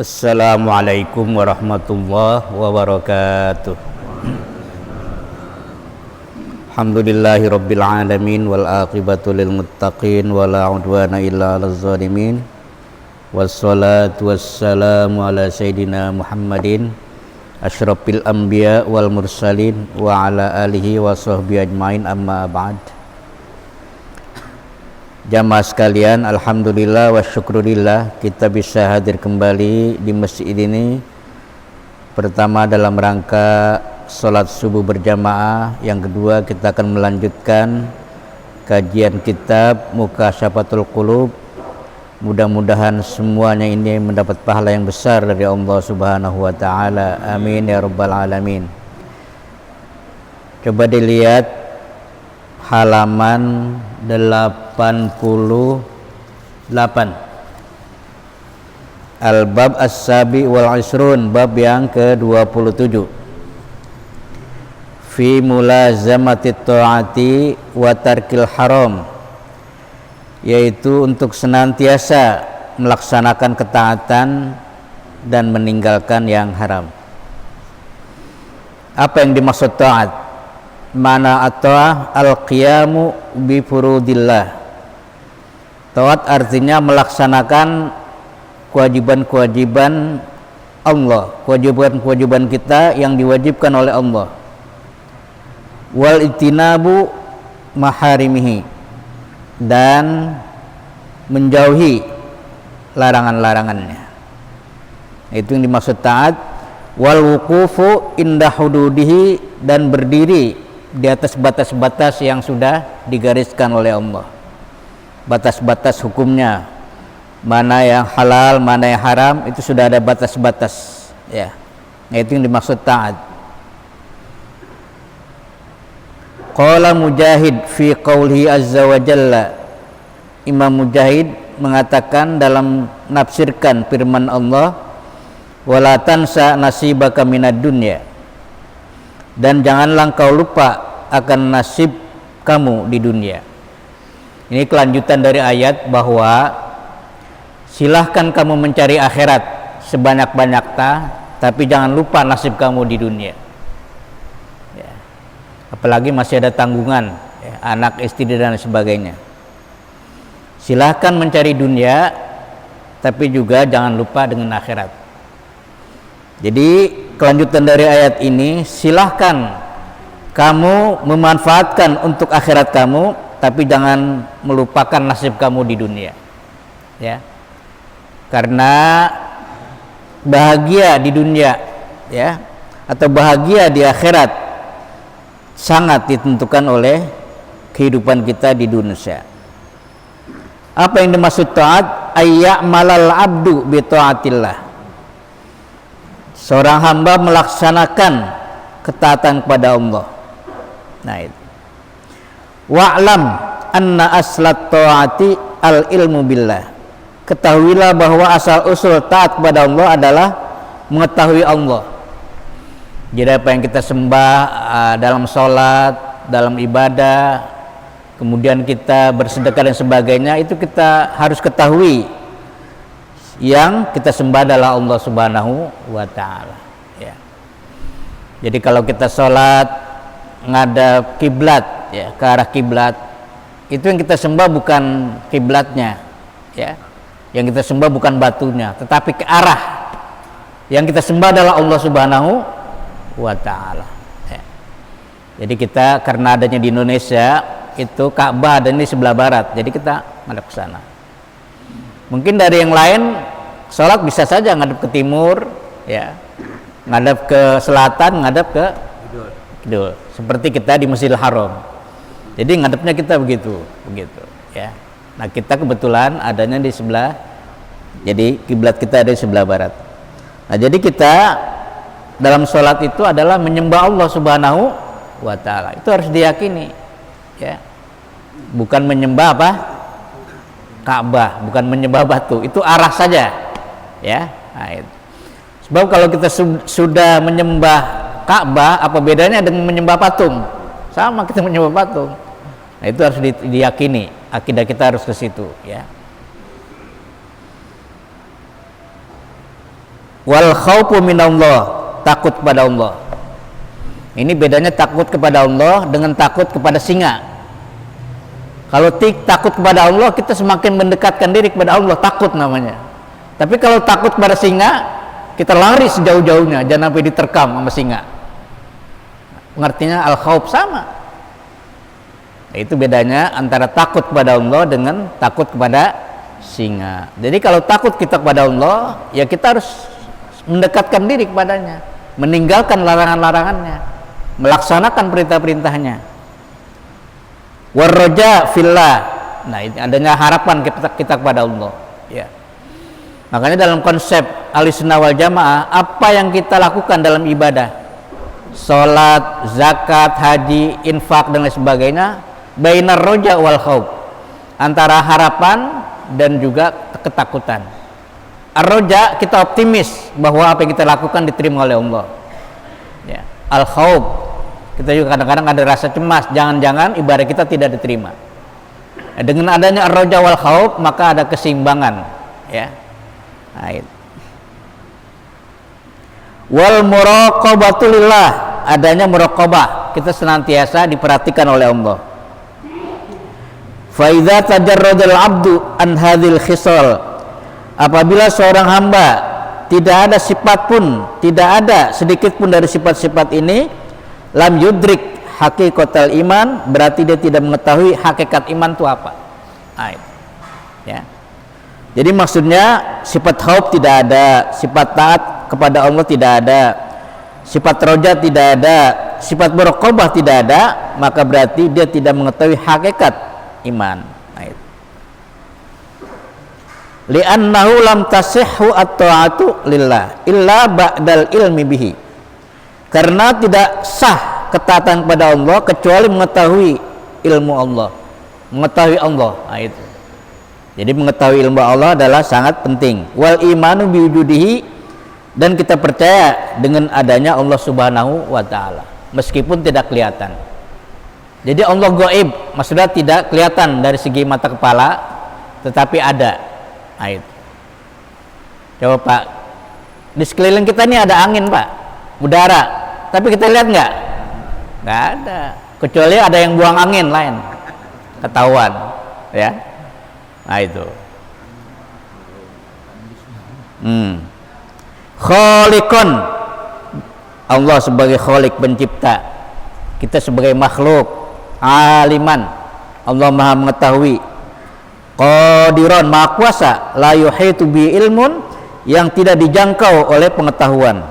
Assalamualaikum warahmatullahi wabarakatuh. Alhamdulillahi rabbil alamin wal aqibatu lil muttaqin wala udwana illa 'alal zalimin. Wassalatu wassalamu ala sayidina Muhammadin asyrafil anbiya wal mursalin wa ala alihi wa sahbihi ajmain, amma ba'd. Jamaah sekalian, alhamdulillah wa syukurillah kita bisa hadir kembali di masjid ini. Pertama dalam rangka sholat subuh berjamaah, yang kedua kita akan melanjutkan kajian kitab Mukashafatul Qulub. Mudah-mudahan semuanya ini mendapat pahala yang besar dari Allah Subhanahu wa taala. Amin ya rabbal alamin. Coba dilihat halaman 88, Al-Bab As-Sabi wal Isrun, bab yang ke-27, fi mulazamati ta'ati wa tarkil haram, yaitu untuk senantiasa melaksanakan ketaatan dan meninggalkan yang haram. Apa yang dimaksud ta'at? Mana at-ta'ah al-qiyamu bi furudillah. Taat artinya melaksanakan kewajiban-kewajiban Allah, kewajiban-kewajiban kita yang diwajibkan oleh Allah. Wal itinabu maharimihi, dan menjauhi larangan-larangannya. Itu yang dimaksud taat. Wal wuqufu inda hududihi, dan berdiri di atas batas-batas yang sudah digariskan oleh Allah. Batas-batas hukumnya, mana yang halal, mana yang haram, itu sudah ada batas-batas, ya. Nah, itu yang dimaksud taat. Qala Mujahid fi qawlihi azza wa jalla. Imam Mujahid mengatakan dalam menafsirkan firman Allah, wala tansa nasibaka minad dunya, dan janganlah engkau lupa akan nasib kamu di dunia. Ini kelanjutan dari ayat bahwa silahkan kamu mencari akhirat sebanyak-banyaknya, tapi jangan lupa nasib kamu di dunia, ya. Apalagi masih ada tanggungan, ya, anak, istri dan sebagainya. Silahkan mencari dunia, tapi juga jangan lupa dengan akhirat. Jadi kelanjutan dari ayat ini, silahkan kamu memanfaatkan untuk akhirat kamu, tapi jangan melupakan nasib kamu di dunia, ya. Karena bahagia di dunia, ya, atau bahagia di akhirat sangat ditentukan oleh kehidupan kita di dunia. Apa yang dimaksud taat? Ayya'malal abdu bi taatillah. Seorang hamba melaksanakan ketaatan kepada Allah. Nah, itu. Wa'lam anna aslat ta'ati al-ilmu billah. Ketahuilah bahwa asal usul taat kepada Allah adalah mengetahui Allah. Jadi apa yang kita sembah dalam sholat, dalam ibadah, kemudian kita bersedekah dan sebagainya, itu kita harus ketahui yang kita sembah adalah Allah Subhanahu wa ta'ala, ya. Jadi kalau kita sholat ngadap kiblat, ya, ke arah kiblat, itu yang kita sembah bukan kiblatnya, ya. Yang kita sembah bukan batunya, tetapi ke arah yang kita sembah adalah Allah Subhanahu wa ta'ala, ya. Jadi kita, karena adanya di Indonesia itu Ka'bah dan di sebelah barat, jadi kita ngadap ke sana. Mungkin dari yang lain sholat bisa saja ngadap ke timur, ya, ngadap ke selatan, ngadap ke kidul. Seperti kita di Masjidil Haram. Jadi ngadapnya kita begitu, ya. Nah, kita kebetulan adanya di sebelah, jadi kiblat kita ada di sebelah barat. Nah, jadi kita dalam sholat itu adalah menyembah Allah Subhanahu wa ta'ala. Itu harus diyakini, ya. Bukan menyembah apa? Ka'bah, bukan menyembah batu, itu arah saja, ya. Nah, itu. Sebab kalau kita sudah menyembah Ka'bah, apa bedanya dengan menyembah patung? Sama, kita menyembah patung. Nah, itu harus diyakini, akidah kita harus ke situ, ya. Wal khaufu minallah, takut kepada Allah. Ini bedanya takut kepada Allah dengan takut kepada singa. Kalau takut kepada Allah, kita semakin mendekatkan diri kepada Allah, takut namanya. Tapi kalau takut kepada singa, kita lari sejauh-jauhnya, jangan sampai diterkam sama singa. Pengertiannya al-khauf sama. Itu bedanya antara takut kepada Allah dengan takut kepada singa. Jadi kalau takut kita kepada Allah, ya kita harus mendekatkan diri kepadanya, meninggalkan larangan-larangannya, melaksanakan perintah-perintahnya. Warroja fillah. Nah, ini adanya harapan kita kepada Allah. Ya. Makanya dalam konsep Ahlussunnah wal Jamaah, apa yang kita lakukan dalam ibadah, sholat, zakat, haji, infak dan lain sebagainya, bainar roja wal khauf, antara harapan dan juga ketakutan. Ar-roja, kita optimis bahwa apa yang kita lakukan diterima oleh Allah. Ya. Al-khauf, kita juga kadang-kadang ada rasa cemas, jangan-jangan ibadah kita tidak diterima. Dengan adanya ar-roja wal khauf, maka ada keseimbangan. Ya. Nah, wal muraqabatu lillah, adanya muraqabah, kita senantiasa diperhatikan oleh Allah. Fa idza tajarradal 'abdu an hadhil khisal, apabila seorang hamba tidak ada sifat pun, tidak ada sedikit pun dari sifat-sifat ini, lam yudrik haqiqatal iman, berarti dia tidak mengetahui hakikat iman itu apa. Nah, ya. Jadi maksudnya sifat khauf tidak ada, sifat taat kepada Allah tidak ada, sifat roja tidak ada, sifat muraqabah tidak ada, maka berarti dia tidak mengetahui hakikat iman. Li'annahu lam tasihhu at-ta'atu lillah illa ba'dal ilmi bihi, karena tidak sah ketaatan kepada Allah kecuali mengetahui ilmu Allah, mengetahui Allah. Nah, itu. Jadi mengetahui ilmu Allah adalah sangat penting. Wal imanu biwujudihi, dan kita percaya dengan adanya Allah Subhanahu wa taala meskipun tidak kelihatan. Jadi Allah gaib, maksudnya tidak kelihatan dari segi mata kepala, tetapi ada. Nah, itu. Coba Pak, di sekeliling kita ini ada angin Pak, udara, tapi kita lihat nggak? Nggak ada, kecuali ada yang buang angin lain, ketahuan, ya. Nah, itu. Khaliqun, Allah sebagai khaliq, pencipta, kita sebagai makhluk. Aliman, Allah maha mengetahui. Qadiran, maha kuasa. La yuhitu bi ilmun, yang tidak dijangkau oleh pengetahuan.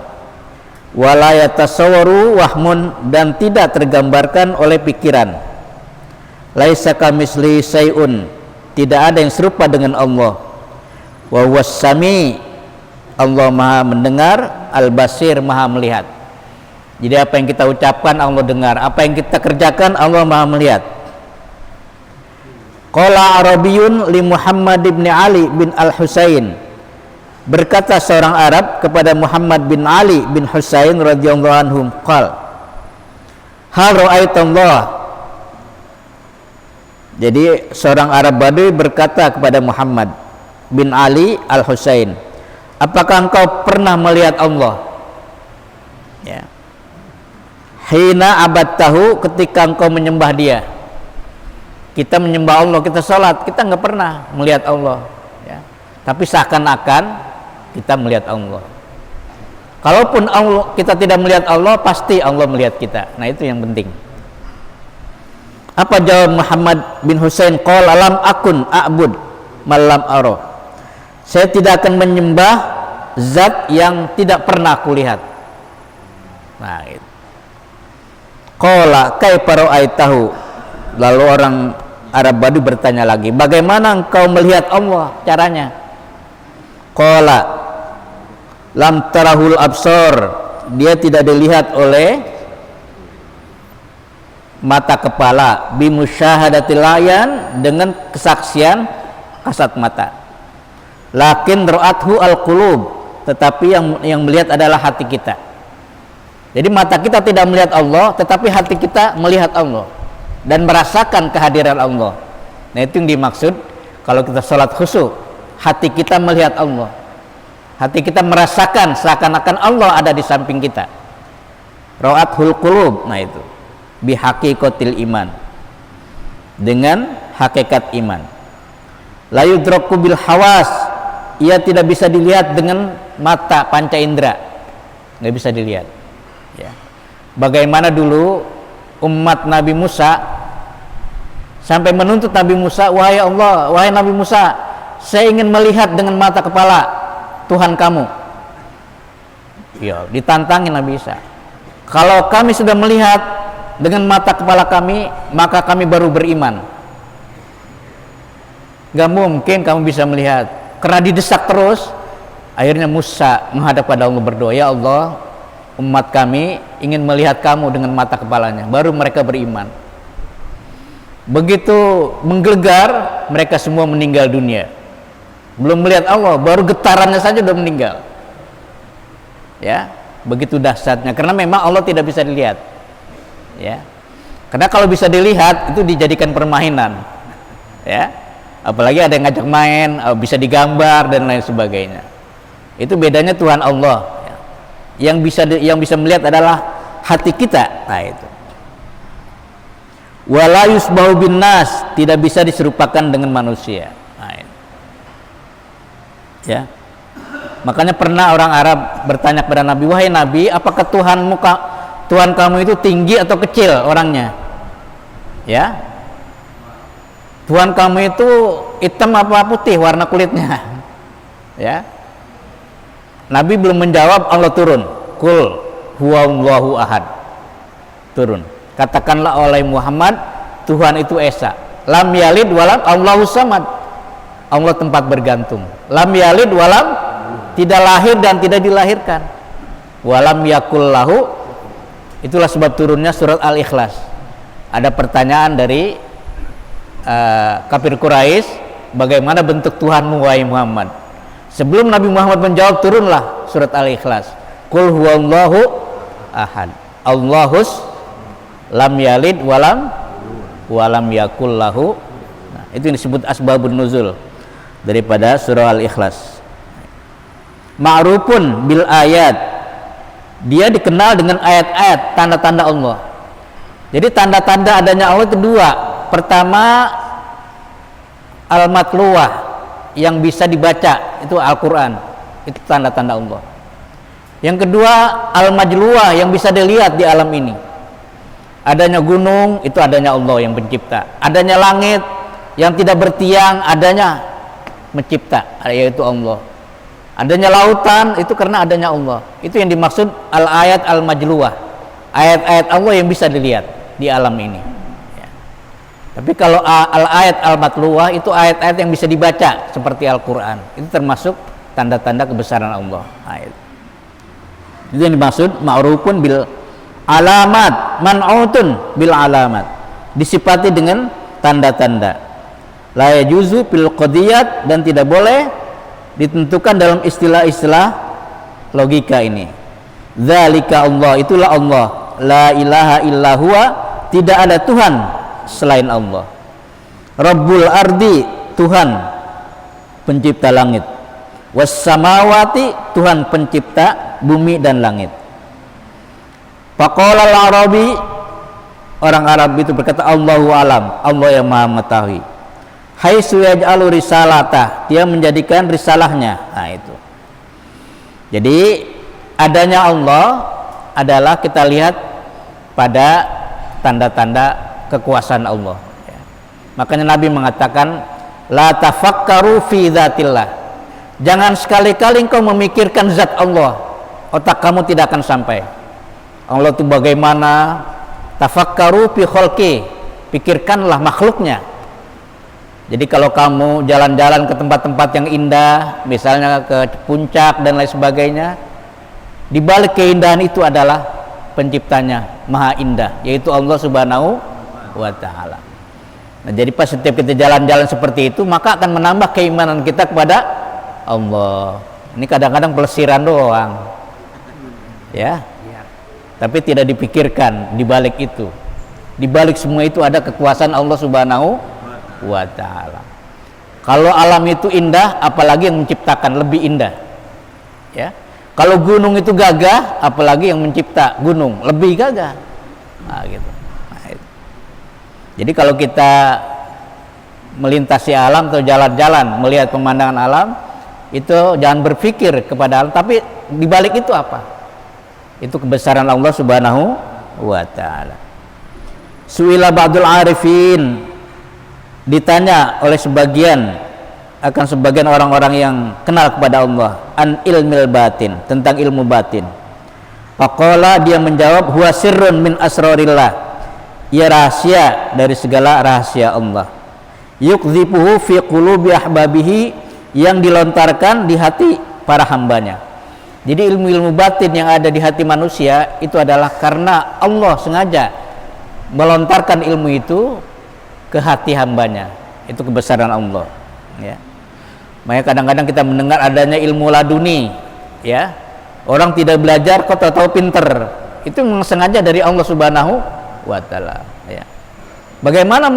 Wala yatasawwaru wahmun, dan tidak tergambarkan oleh pikiran. Laisa kamisli syai'un, tidak ada yang serupa dengan Allah. Wa huwas sami, Allah maha mendengar, al-basir, maha melihat. Jadi apa yang kita ucapkan Allah dengar, apa yang kita kerjakan Allah maha melihat. Qala Arabiyun li Muhammad bin Ali bin Al-Husain, berkata seorang Arab kepada Muhammad bin Ali bin Husain radhiyallahu anhum, qal hal ra'aitallah. Jadi seorang Arab Badui berkata kepada Muhammad bin Ali Al-Husain, apakah engkau pernah melihat Allah? Ya. Hina abadtahu, ketika engkau menyembah dia. Kita menyembah Allah, kita sholat, kita nggak pernah melihat Allah, ya. Tapi seakan-akan kita melihat Allah. Kalaupun Allah, kita tidak melihat Allah, pasti Allah melihat kita. Nah, itu yang penting. Apa jawab Muhammad bin Husain? Qala lam akun a'bud malam aro, saya tidak akan menyembah zat yang tidak pernah kulihat. Nah, itu. Qala kaifa ra'aitahu, lalu orang Arab Badui bertanya lagi, bagaimana engkau melihat Allah caranya? Qala lam tarahul absar, dia tidak dilihat oleh mata kepala, bimusyahadatil ayan, dengan kesaksian kasat mata. Lakin ra'athu al-qulub, tetapi yang melihat adalah hati kita. Jadi mata kita tidak melihat Allah, tetapi hati kita melihat Allah dan merasakan kehadiran Allah. Nah, itu yang dimaksud kalau kita sholat khusyuk, hati kita melihat Allah. Hati kita merasakan seakan-akan Allah ada di samping kita. Ra'athul qulub, nah itu bihaqiqatil iman, dengan hakikat iman. La yudraku bil hawas, ia tidak bisa dilihat dengan mata panca indera, nggak bisa dilihat ya. Bagaimana dulu umat Nabi Musa sampai menuntut Nabi Musa, wahai Allah, wahai Nabi Musa, saya ingin melihat dengan mata kepala Tuhan kamu. Ya, ditantangin Nabi Isa, kalau kami sudah melihat dengan mata kepala kami, maka kami baru beriman. Gak mungkin kamu bisa melihat, karena didesak terus. Akhirnya Musa menghadap pada Allah berdoa, ya Allah, umat kami ingin melihat kamu dengan mata kepalanya, baru mereka beriman. Begitu menggelegar, mereka semua meninggal dunia. Belum melihat Allah, baru getarannya saja sudah meninggal. Ya, begitu dahsyatnya, karena memang Allah tidak bisa dilihat. Ya, karena kalau bisa dilihat itu dijadikan permainan. Ya, apalagi ada yang ngajak main, bisa digambar dan lain sebagainya. Itu bedanya Tuhan Allah. Yang bisa melihat adalah hati kita. Nah itu. Wala yusbahu bin nas, tidak bisa diserupakan dengan manusia. Nah, itu. Ya. Makanya pernah orang Arab bertanya kepada Nabi, wahai Nabi, apakah Tuhan kamu itu tinggi atau kecil orangnya? Ya. Tuhan kamu itu hitam apa putih warna kulitnya? Ya. Nabi belum menjawab, Allah turun. Qul huwallahu ahad. Turun. Katakanlah oleh Muhammad, Tuhan itu esa. Lam yalid walam Allahu samad. Allah tempat bergantung. Lam yalid walam, tidak lahir dan tidak dilahirkan. Walam yakul lahu, itulah sebab turunnya surat Al-Ikhlas. Ada pertanyaan dari kafir Quraisy, bagaimana bentuk Tuhanmu wahai Muhammad? Sebelum Nabi Muhammad menjawab, turunlah surat Al-Ikhlas. Qul huwallahu ahad. Allahus lam yalid walam yakul lahu. Nah, itu yang disebut asbabun nuzul daripada surah Al-Ikhlas. Ma'rufun bil ayat. Dia dikenal dengan ayat-ayat, tanda-tanda Allah. Jadi tanda-tanda adanya Allah itu dua. Pertama, al-matluwah, yang bisa dibaca, itu Al-Quran, itu tanda-tanda Allah. Yang kedua, al-majluwah, yang bisa dilihat di alam ini. Adanya gunung, itu adanya Allah yang pencipta. Adanya langit yang tidak bertiang, adanya mencipta, yaitu Allah. Adanya lautan, itu karena adanya Allah. Itu yang dimaksud al-ayat al-majluwah, ayat-ayat Allah yang bisa dilihat di alam ini. Tapi kalau al-ayat al-matluwah itu ayat-ayat yang bisa dibaca seperti Al-Quran. Itu termasuk tanda-tanda kebesaran Allah. Ayat. Itu yang dimaksud ma'rufun bil alamat, man'utun bil alamat. Disifati dengan tanda-tanda. La yajuzu bil qadiyat, dan tidak boleh ditentukan dalam istilah-istilah logika ini. Dzalika Allah, itulah Allah. La ilaha illa huwa, tidak ada Tuhan selain Allah. Rabbul ardi, Tuhan pencipta langit. Was samawati, Tuhan pencipta bumi dan langit. Faqala al-arabi, orang Arab itu berkata, Allahu alam, Allah yang maha mengetahui. Haitsu yaj'alu risalatah, dia menjadikan risalahnya. Nah itu. Jadi adanya Allah adalah kita lihat pada tanda-tanda kekuasaan Allah. Ya. Makanya Nabi mengatakan, la tafakkaru fi dzatillah. Jangan sekali-kali engkau memikirkan zat Allah, otak kamu tidak akan sampai. Allah itu bagaimana? Tafakkaru fi khalqi, pikirkanlah makhluknya. Jadi kalau kamu jalan-jalan ke tempat-tempat yang indah, misalnya ke puncak dan lain sebagainya, di balik keindahan itu adalah penciptanya maha indah, yaitu Allah Subhanahu wa ta'ala. Nah, jadi pas setiap kita jalan-jalan seperti itu, maka akan menambah keimanan kita kepada Allah. Ini kadang-kadang pelesiran doang, ya. Tapi tidak dipikirkan di balik itu. Di balik semua itu ada kekuasaan Allah Subhanahu wa ta'ala. Kalau alam itu indah, apalagi yang menciptakan lebih indah. ya. Kalau gunung itu gagah, apalagi yang mencipta gunung lebih gagah. Nah, gitu. Nah, itu. Jadi kalau kita melintasi alam atau jalan-jalan melihat pemandangan alam, itu jangan berpikir kepada alam, tapi dibalik itu apa? Itu kebesaran Allah Subhanahu wa ta'ala. Su'ila ba'dul arifin, ditanya oleh sebagian orang-orang yang kenal kepada Allah, an ilmil batin, tentang ilmu batin. Faqala, dia menjawab, huwa sirrun min asrarillah, ia rahasia dari segala rahasia Allah. Yukdzifuhu fi qulubi ahbabihi, yang dilontarkan di hati para hambanya. Jadi ilmu-ilmu batin yang ada di hati manusia itu adalah karena Allah sengaja melontarkan ilmu itu ke hati hambanya. Itu kebesaran Allah, ya. Makanya kadang-kadang kita mendengar adanya ilmu laduni, ya. Orang tidak belajar kok tahu pinter. Itu memang sengaja dari Allah Subhanahu wa ta'ala, ya. Bagaimana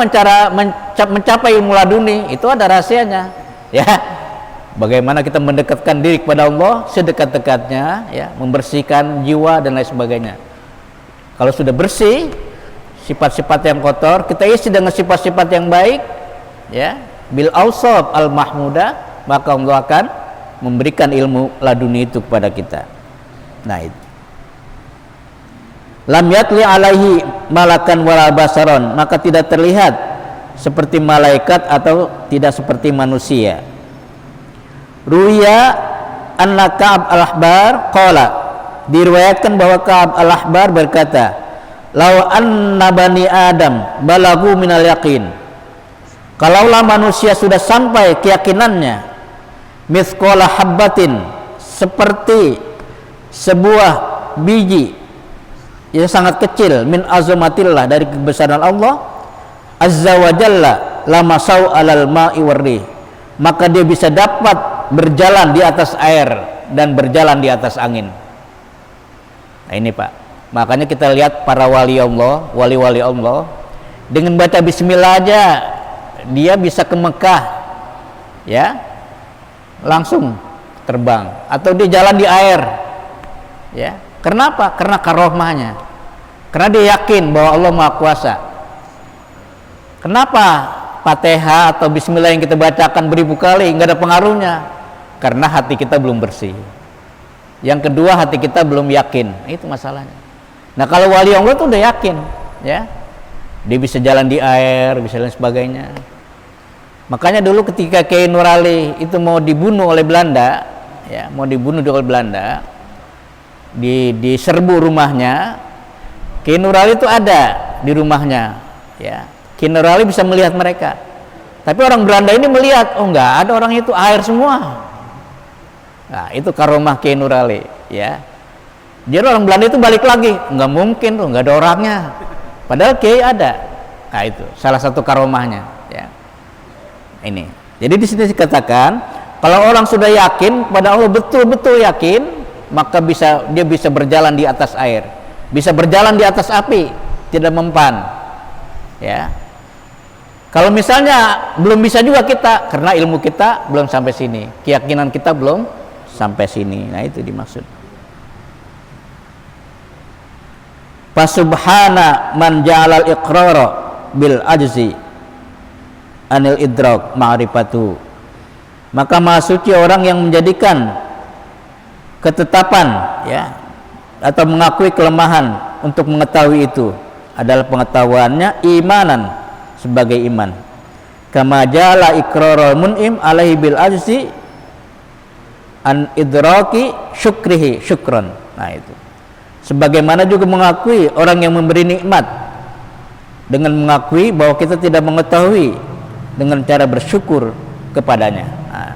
mencapai ilmu laduni? Itu ada rahasianya, ya. Bagaimana kita mendekatkan diri kepada Allah sedekat-dekatnya, ya, membersihkan jiwa dan lain sebagainya. Kalau sudah bersih sifat-sifat yang kotor, kita isi dengan sifat-sifat yang baik, ya, bil awsaf al mahmuda, maka Allah akan memberikan ilmu laduni itu kepada kita. Nah, itu. Lam yatli alaihi malakan wala basaron, maka tidak terlihat seperti malaikat atau tidak seperti manusia. Ruya anna Ka'ab al-Ahbar qala, diriwayatkan bahwa Ka'ab al-Ahbar berkata, law anna bani Adam balagu minal yaqin, kalaulah manusia sudah sampai keyakinannya mithqala habbatin, seperti sebuah biji yang sangat kecil, min azamatillah, dari kebesaran Allah azza wa jalla, lama sau alal ma'i warrih, maka dia bisa dapat berjalan di atas air dan berjalan di atas angin. Nah, ini Pak, makanya kita lihat para wali Allah, wali-wali Allah, dengan baca bismillah aja dia bisa ke Mekah, ya, langsung terbang, atau dia jalan di air, ya. Kenapa? Karena karomahnya, karena dia yakin bahwa Allah Maha Kuasa. Kenapa Fatihah atau bismillah yang kita bacakan beribu kali nggak ada pengaruhnya? Karena hati kita belum bersih. Yang kedua, hati kita belum yakin. Itu masalahnya. Nah, kalau wali Allah itu udah yakin, ya, dia bisa jalan di air, bisa dan sebagainya. Makanya dulu ketika Kiai Nur Ali itu mau dibunuh oleh Belanda, ya, mau dibunuh oleh Belanda, diserbu rumahnya, Kiai Nur Ali itu ada di rumahnya, ya. Kiai Nur Ali bisa melihat mereka, tapi orang Belanda ini melihat, oh enggak ada orang itu, air semua. Nah, itu karomah Kiai Nur Ali, ya. Jadi orang Belanda itu balik lagi, nggak mungkin tuh, nggak ada orangnya, padahal Kiai ada. Nah, itu salah satu karomahnya, ya. Ini. Jadi di sini dikatakan, kalau orang sudah yakin pada Allah, betul-betul yakin, maka dia bisa berjalan di atas air, bisa berjalan di atas api, tidak mempan, ya. Kalau misalnya belum bisa juga kita, karena ilmu kita belum sampai sini, keyakinan kita belum sampai sini. Nah, itu dimaksud. Fasubhana man ja'alal iqrara bil ajzi anil idrak ma'rifatu, maka maha suci orang yang menjadikan ketetapan, ya, atau mengakui kelemahan untuk mengetahui itu adalah pengetahuannya imanan, sebagai iman. Kama ja'ala iqrarul mun'im alaihi bil ajzi an idraki syukrihi syukran. Nah, itu sebagaimana juga mengakui orang yang memberi nikmat dengan mengakui bahwa kita tidak mengetahui dengan cara bersyukur kepadanya. Nah,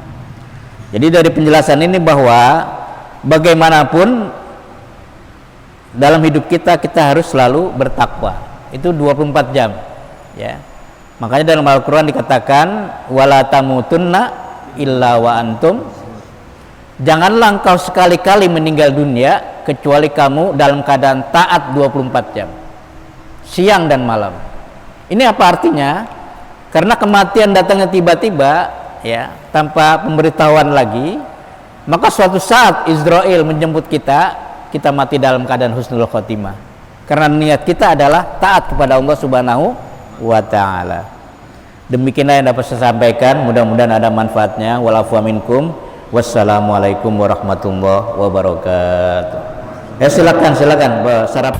jadi dari penjelasan ini bahwa bagaimanapun dalam hidup kita harus selalu bertakwa. Itu 24 jam, ya. Makanya dalam Al-Qur'an dikatakan wala tamutunna illa wa antum, janganlah engkau sekali-kali meninggal dunia kecuali kamu dalam keadaan taat 24 jam, siang dan malam. Ini apa artinya? Karena kematian datangnya tiba-tiba, ya, tanpa pemberitahuan lagi, maka suatu saat Israel menjemput kita, kita mati dalam keadaan husnul khotimah, karena niat kita adalah taat kepada Allah Subhanahu wa Ta'ala. Demikianlah yang dapat saya sampaikan, mudah-mudahan ada manfaatnya. Walafu minkum, wassalamualaikum warahmatullahi wabarakatuh. Ya silakan sarap.